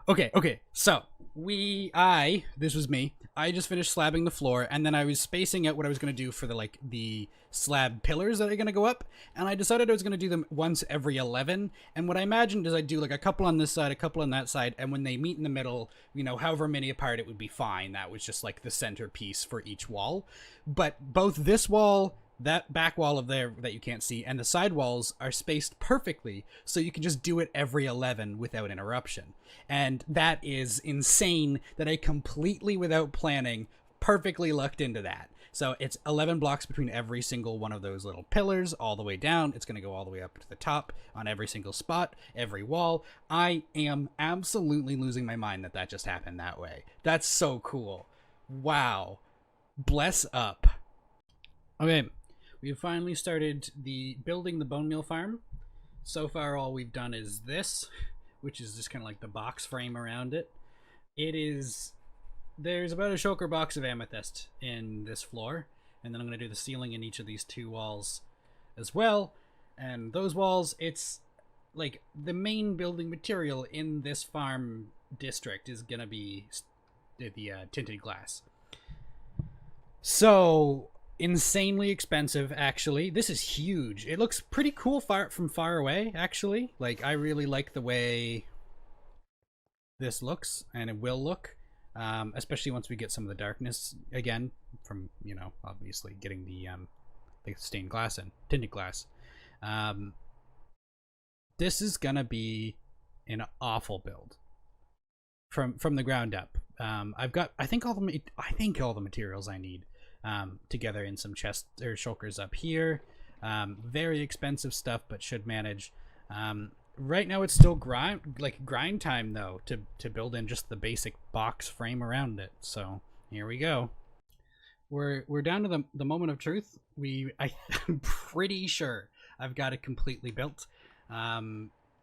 Okay. So this was me. I just finished slabbing the floor, and then I was spacing out what I was gonna do for the slab pillars that are gonna go up, and I decided I was gonna do them once every 11. And what I imagined is I'd do like a couple on this side, a couple on that side, and when they meet in the middle, however many apart, it would be fine. That was just like the centerpiece for each wall. But both this wall, that back wall of there that you can't see, and the side walls are spaced perfectly, so you can just do it every 11 without interruption. And that is insane that I completely, without planning, perfectly lucked into that. So it's 11 blocks between every single one of those little pillars all the way down. It's going to go all the way up to the top on every single spot, every wall. I am absolutely losing my mind that that just happened that way. That's so cool. Wow. Bless up. Okay, we've finally started building the bone meal farm. So far, all we've done is this, which is just kind of like the box frame around it. There's about a shulker box of amethyst in this floor, and then I'm going to do the ceiling in each of these two walls as well. And those walls, it's like the main building material in this farm district is going to be the tinted glass. So insanely expensive, actually. This is huge. It looks pretty cool from far away, actually. Like, I really like the way this looks, and it will look, especially once we get some of the darkness again from, obviously getting the stained glass in, tinted glass. This is gonna be an awful build from the ground up. I've got, I think all the materials I need together in some chests or shulkers up here. Very expensive stuff, but should manage. Right now it's still grind time though to build in just the basic box frame around it. So here we go. We're down to the moment of truth. I'm pretty sure I've got it completely built.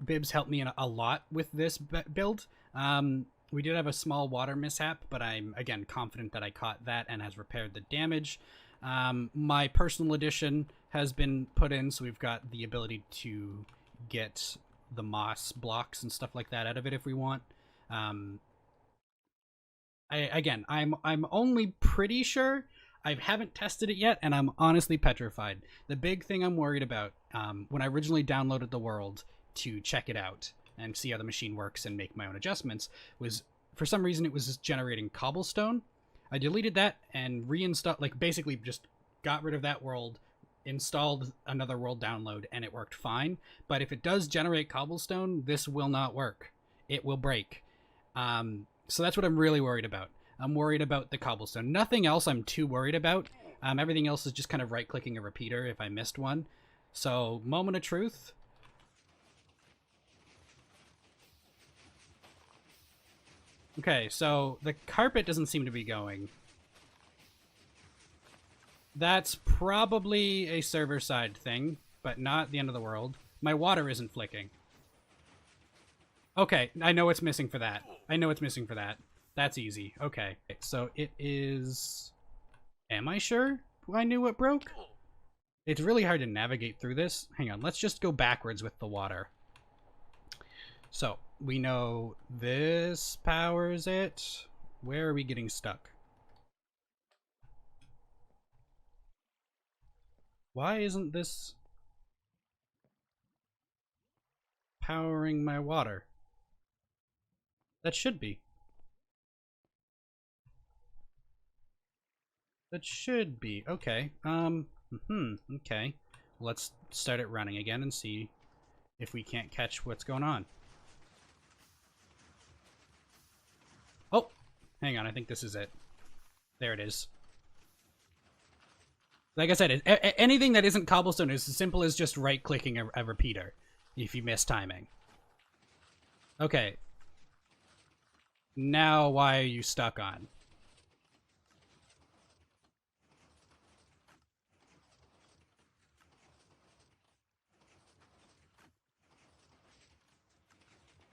Bibs helped me a lot with this build. We did have a small water mishap, but I'm, again, confident that I caught that and has repaired the damage. My personal edition has been put in, so we've got the ability to get the moss blocks and stuff like that out of it if we want. I'm only pretty sure. I haven't tested it yet, and I'm honestly petrified. The big thing I'm worried about, when I originally downloaded the world to check it out and see how the machine works and make my own adjustments, was for some reason it was generating cobblestone. I deleted that and reinstalled, basically just got rid of that world, installed another world download, and it worked fine. But if it does generate cobblestone, this will not work. It will break. So that's what I'm really worried about. I'm worried about the cobblestone. Nothing else I'm too worried about. Everything else is just kind of right-clicking a repeater if I missed one. So, moment of truth. Okay, so the carpet doesn't seem to be going. That's probably a server-side thing, but not the end of the world. My water isn't flicking. Okay, I know what's missing for that. That's easy. Okay, so it is... Am I sure I knew what broke? It's really hard to navigate through this. Hang on, let's just go backwards with the water. So, we know this powers it. Where are we getting stuck? Why isn't this powering my water? That should be. That should be. Okay. Okay. Let's start it running again and see if we can't catch what's going on. Oh! Hang on, I think this is it. There it is. Like I said, anything that isn't cobblestone is as simple as just right-clicking a repeater if you miss timing. Okay. Now, why are you stuck on?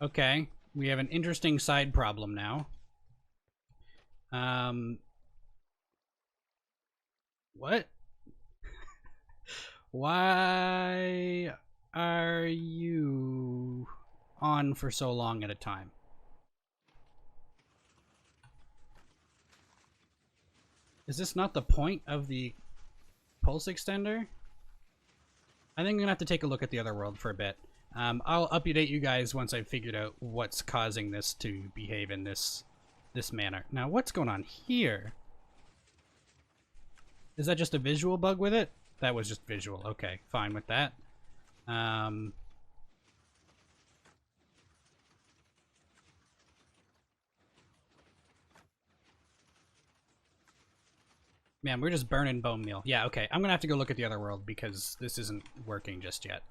Okay. We have an interesting side problem now. What? Why are you on for so long at a time? Is this not the point of the pulse extender? I think I'm gonna have to take a look at the other world for a bit. I'll update you guys once I've figured out what's causing this to behave in this manner. Now, what's going on here? Is that just a visual bug with it? That was just visual. Okay, fine with that. Man, we're just burning bone meal. Yeah, okay. I'm gonna have to go look at the other world because this isn't working just yet.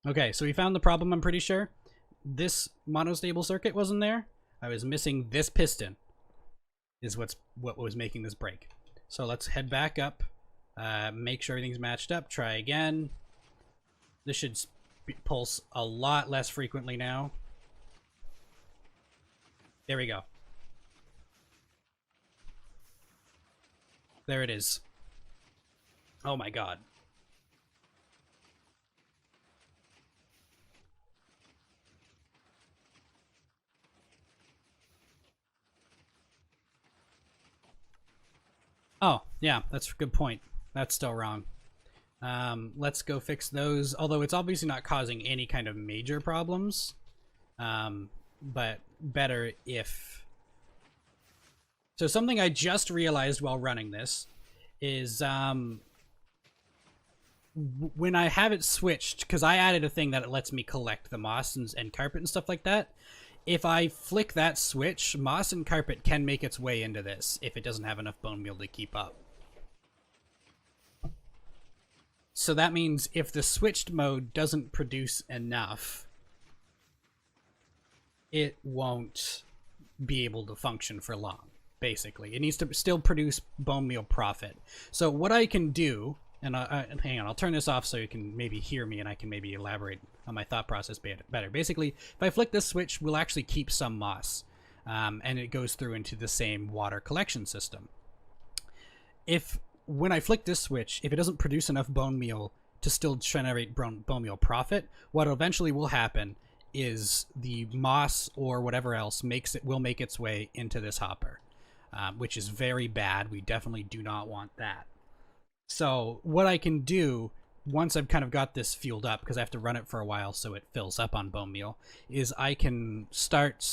Okay, so we found the problem, I'm pretty sure. This monostable circuit wasn't there. I was missing this piston is what was making this break. So let's head back up, make sure everything's matched up, try again. This should pulse a lot less frequently now. There we go. There it is. Oh my god. Oh, yeah, that's a good point. That's still wrong. Let's go fix those, although it's obviously not causing any kind of major problems. But better if... So something I just realized while running this is when I have it switched, because I added a thing that it lets me collect the moss and carpet and stuff like that. If I flick that switch, moss and carpet can make its way into this if it doesn't have enough bone meal to keep up. So that means if the switched mode doesn't produce enough, it won't be able to function for long, basically. It needs to still produce bone meal profit. So what I can do, and hang on, I'll turn this off so you can maybe hear me and I can maybe elaborate on my thought process better. Basically, if I flick this switch, we'll actually keep some moss, and it goes through into the same water collection system. When I flick this switch, if it doesn't produce enough bone meal to still generate bone meal profit, what eventually will happen is the moss or whatever else will make its way into this hopper, which is very bad. We definitely do not want that. So what I can do once I've kind of got this fueled up, because I have to run it for a while so it fills up on bone meal, is I can start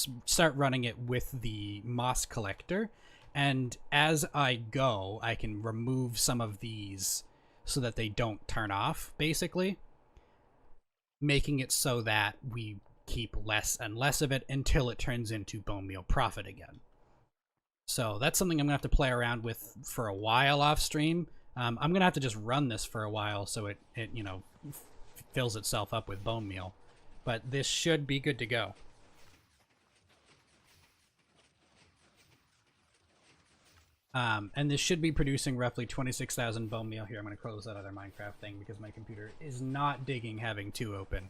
running it with the moss collector, and as I go, I can remove some of these so that they don't turn off, basically, making it so that we keep less and less of it until it turns into bone meal profit again. So that's something I'm gonna have to play around with for a while off stream. I'm gonna have to just run this for a while so it you know, fills itself up with bone meal, but this should be good to go. And this should be producing roughly 26,000 bone meal. Here, I'm going to close that other Minecraft thing because my computer is not digging having two open.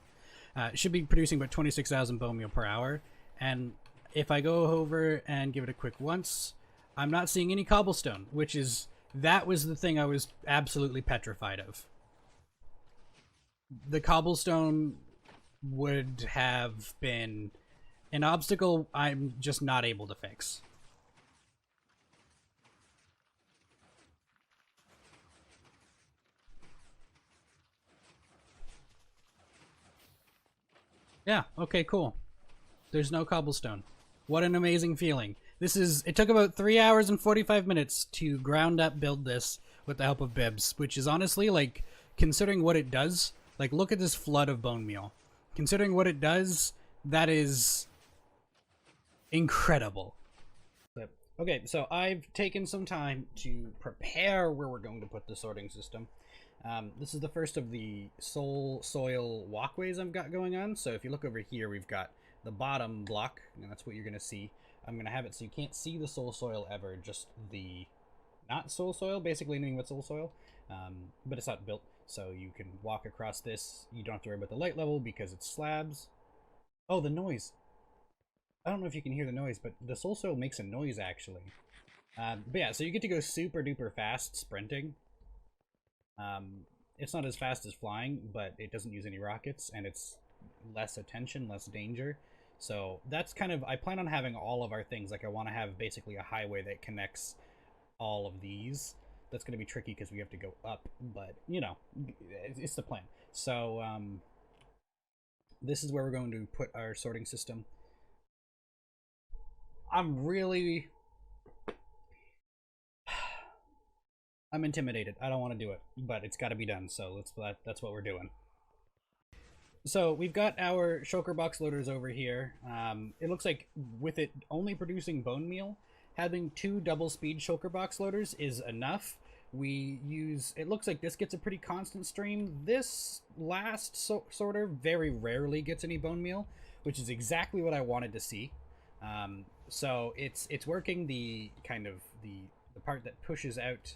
It should be producing about 26,000 bone meal per hour. And if I go over and give it a quick once, I'm not seeing any cobblestone, that was the thing I was absolutely petrified of. The cobblestone would have been an obstacle I'm just not able to fix. Yeah, okay, cool. There's no cobblestone. What an amazing feeling. It took about 3 hours and 45 minutes to ground up build this with the help of Bibs, which is honestly, like, considering what it does, like, look at this flood of bone meal. Considering what it does, that is incredible. Okay, so I've taken some time to prepare where we're going to put the sorting system. This is the first of the soil walkways I've got going on. So if you look over here, we've got the bottom block, and that's what you're going to see. I'm going to have it so you can't see the soil ever, just the not soil, basically anything but soil. But it's not built, so you can walk across this. You don't have to worry about the light level because it's slabs. Oh, the noise. I don't know if you can hear the noise, but the soil makes a noise, actually. But yeah, so you get to go super duper fast sprinting. It's not as fast as flying, but it doesn't use any rockets, and it's less attention, less danger. So that's kind of, I plan on having all of our things. Like I want to have basically a highway that connects all of these. That's going to be tricky because we have to go up, but you know, it's the plan. So this is where we're going to put our sorting system. I'm intimidated. I don't want to do it, but it's got to be done. So that's what we're doing. So we've got our shulker box loaders over here. It looks like with it only producing bone meal, having 2 double speed shulker box loaders is enough. We use, it looks like this gets a pretty constant stream. This last sorter very rarely gets any bone meal, which is exactly what I wanted to see. So it's working. The kind of the part that pushes out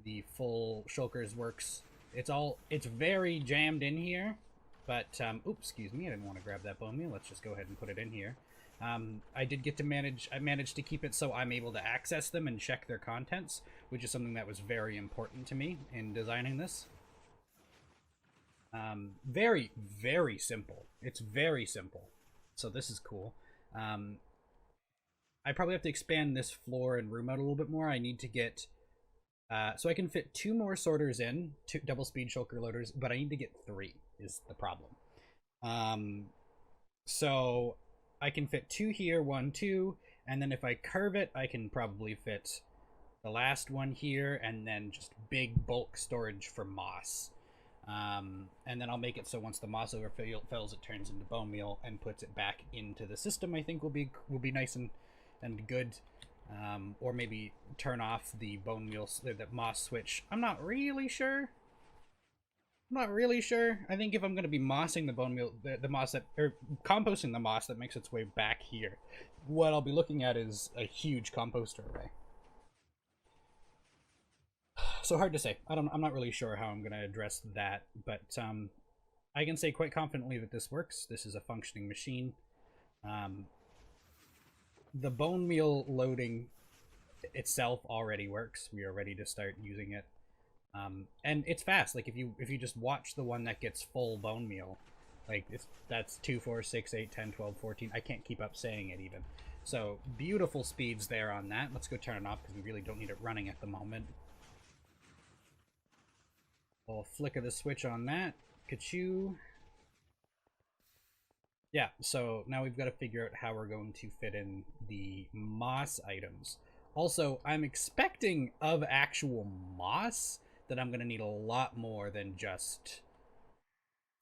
the full shulkers works. It's very jammed in here, but oops, excuse me, I didn't want to grab that bone meal. Let's just go ahead and put it in here. I did get to I managed to keep it so I'm able to access them and check their contents, which is something that was very important to me in designing this. Very, very simple. It's very simple. So this is cool. I probably have to expand this floor and room out a little bit more. I need to get... so I can fit 2 more sorters in, 2 double speed shulker loaders, but I need to get 3 is the problem. So I can fit 2 here, 1, 2, and then if I curve it, I can probably fit the last one here, and then just big bulk storage for moss. And then I'll make it so once the moss overfills, it turns into bone meal and puts it back into the system. I think will be nice and good. Or maybe turn off the bone meal, the moss switch. I'm not really sure. I think if I'm going to be mossing the bone meal, the moss that, or composting the moss that makes its way back here, what I'll be looking at is a huge composter array. So hard to say. I'm not really sure how I'm going to address that, but I can say quite confidently that this works. This is a functioning machine. The bone meal loading itself already works. We are ready to start using it. And it's fast. Like if you just watch the one that gets full bone meal, like that's 2, 4, 6, 8, 10, 12, 14. I can't keep up saying it even. So beautiful speeds there on that. Let's go turn it off because we really don't need it running at the moment. We'll flicker the switch on that. Ka-choo. Yeah, so now we've got to figure out how we're going to fit in the moss items. Also, I'm expecting of actual moss that I'm going to need a lot more than just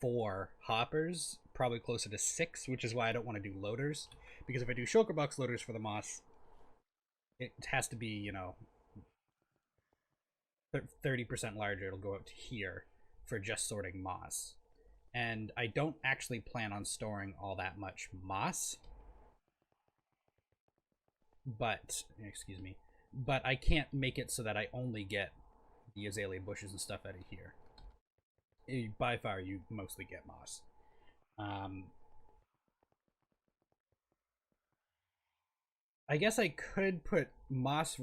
4 hoppers, probably closer to 6, which is why I don't want to do loaders. Because if I do shulker box loaders for the moss, it has to be, you know, 30% larger. It'll go out to here for just sorting moss. And I don't actually plan on storing all that much moss. But, excuse me, but I can't make it so that I only get the azalea bushes and stuff out of here. By far, you mostly get moss. I guess I could put moss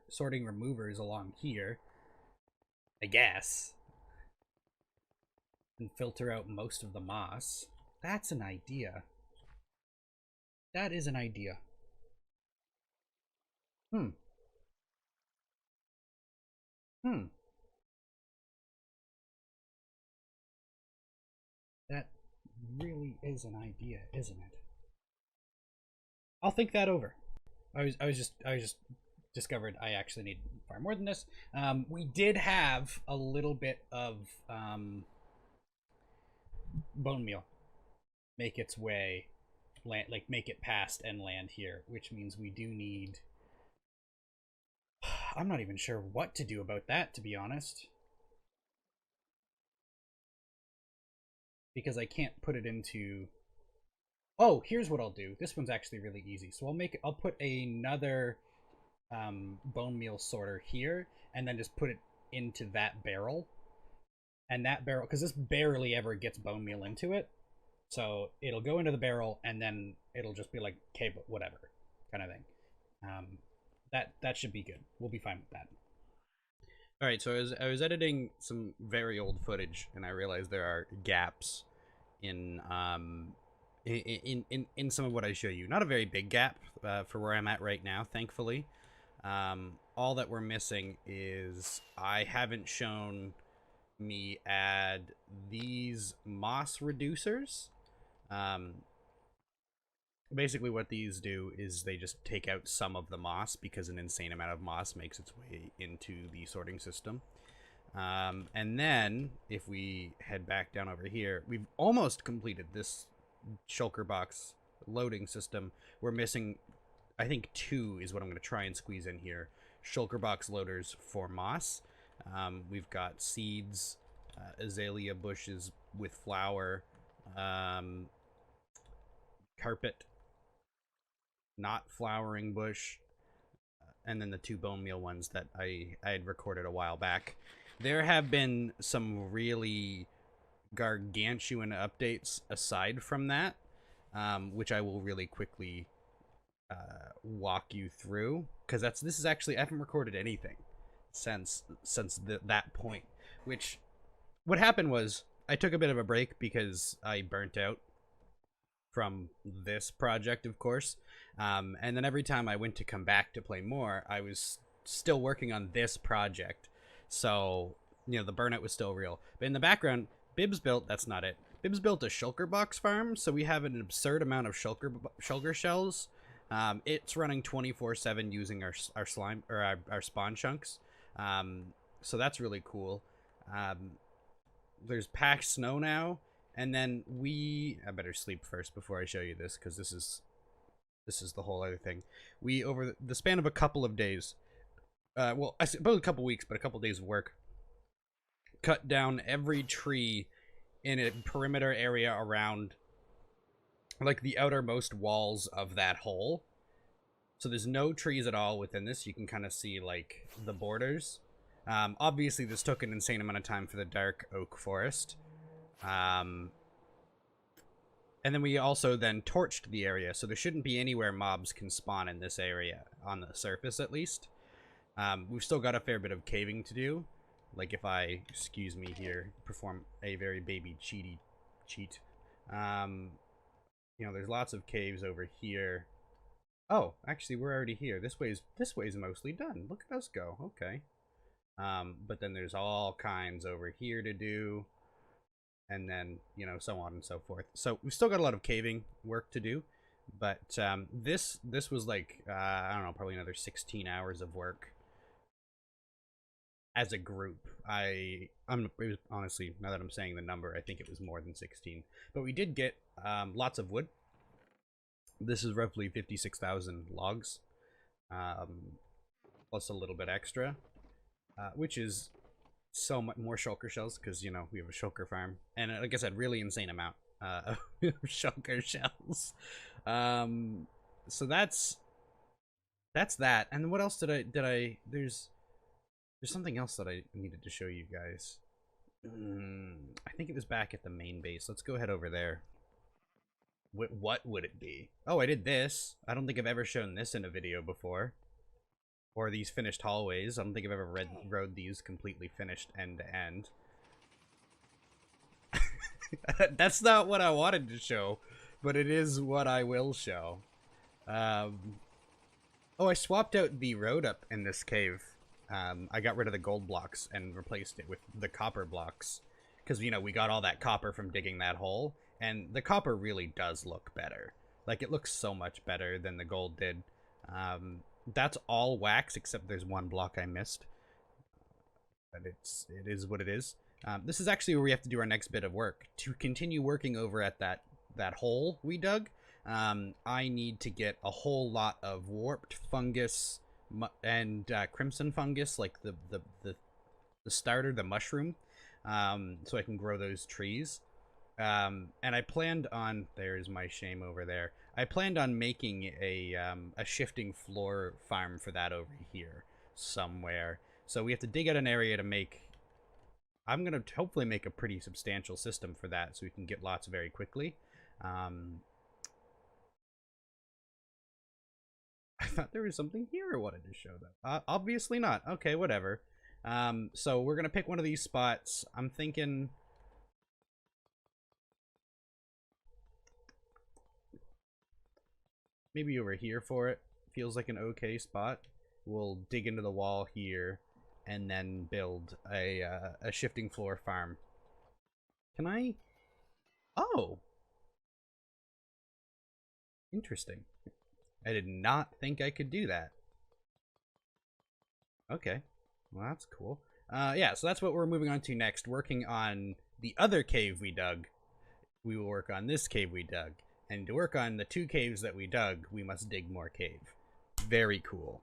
sorting removers along here. I guess. And filter out most of the moss. That's an idea. That is an idea. Hmm. That really is an idea, isn't it? I'll think that over. I was just discovered I actually need far more than this. We did have a little bit of bone meal make its way, make it past and land here, which means we do need. I'm not even sure what to do about that, to be honest, because I can't put it into. Oh, here's what I'll do. This one's actually really easy. So I'll put another bone meal sorter here, and then just put it into that barrel. And that barrel, because this barely ever gets bone meal into it, so it'll go into the barrel, and then it'll just be like, okay, but whatever, kind of thing. That should be good. We'll be fine with that. All right, so I was editing some very old footage, and I realized there are gaps in in some of what I show you. Not a very big gap for where I'm at right now, thankfully. All that we're missing is I haven't shown me add these moss reducers. Basically what these do is they just take out some of the moss because an insane amount of moss makes its way into the sorting system. And then if we head back down over here, we've almost completed this shulker box loading system. We're missing, I think 2 is what I'm going to try and squeeze in here. Shulker box loaders for moss. We've got seeds, azalea bushes with flower, carpet, not flowering bush, and then the 2 bone meal ones that I had recorded a while back. There have been some really gargantuan updates aside from that, which I will really quickly walk you through, because this is actually, I haven't recorded anything since that point. Which, what happened was I took a bit of a break because I burnt out from this project, of course, and then every time I went to come back to play more, I was still working on this project, so you know the burnout was still real. But in the background, Bibs built, that's not it, Bibs built a shulker box farm, so we have an absurd amount of shulker shells. It's running 24/7 using our slime, or our spawn chunks, so that's really cool. There's packed snow now. And then I better sleep first before I show you this, because this is the whole other thing. We, over the span of a couple of days, well, I suppose a couple weeks, but a couple days of work, cut down every tree in a perimeter area around, like, the outermost walls of that hole. So there's no trees at all within this. You can kind of see, like, the borders. Obviously, this took an insane amount of time for the dark oak forest. And then we also then torched the area, so there shouldn't be anywhere mobs can spawn in this area, on the surface at least. We've still got a fair bit of caving to do. Like if I, excuse me here, perform a very baby cheat. You know, there's lots of caves over here. Oh, actually we're already here. This way's mostly done. Look at us go. Okay. But then there's all kinds over here to do. And then, you know, so on and so forth. So we've still got a lot of caving work to do, but this was like I don't know, probably another 16 hours of work as a group. It was, honestly, now that I'm saying the number, I think it was more than 16. But we did get lots of wood. This is roughly 56,000 logs, plus a little bit extra, which is so much more shulker shells, because you know we have a shulker farm, and like I said, really insane amount of shulker shells. So that's that. And what else did I there's something else that I needed to show you guys. I think it was back at the main base. Let's go head over there. What would it be? Oh, I did this. I don't think I've ever shown this in a video before. Or these finished hallways. I don't think I've ever rode these completely finished end to end. That's not what I wanted to show, but it is what I will show. Oh, I swapped out the road up in this cave. I got rid of the gold blocks and replaced it with the copper blocks. Because, you know, we got all that copper from digging that hole. And the copper really does look better. Like, it looks so much better than the gold did. That's all wax, except there's one block I missed. But it is what it is. This is actually where we have to do our next bit of work. To continue working over at that hole we dug, I need to get a whole lot of warped fungus and crimson fungus, like the starter, the mushroom, so I can grow those trees. And I planned on, there's my shame over there. I planned on making a shifting floor farm for that over here somewhere. So we have to dig out an area to make, I'm going to hopefully make a pretty substantial system for that so we can get lots very quickly. I thought there was something here I wanted to show them. Obviously not. Okay, whatever. So we're going to pick one of these spots. I'm thinking maybe over here for it. Feels like an okay spot. We'll dig into the wall here and then build a shifting floor farm. Can I? Oh, interesting. I did not think I could do that. Okay, well that's cool. Yeah, so that's what we're moving on to next. Working on the other cave we dug. We will work on this cave we dug. And to work on the 2 caves that we dug, we must dig more cave. Very cool.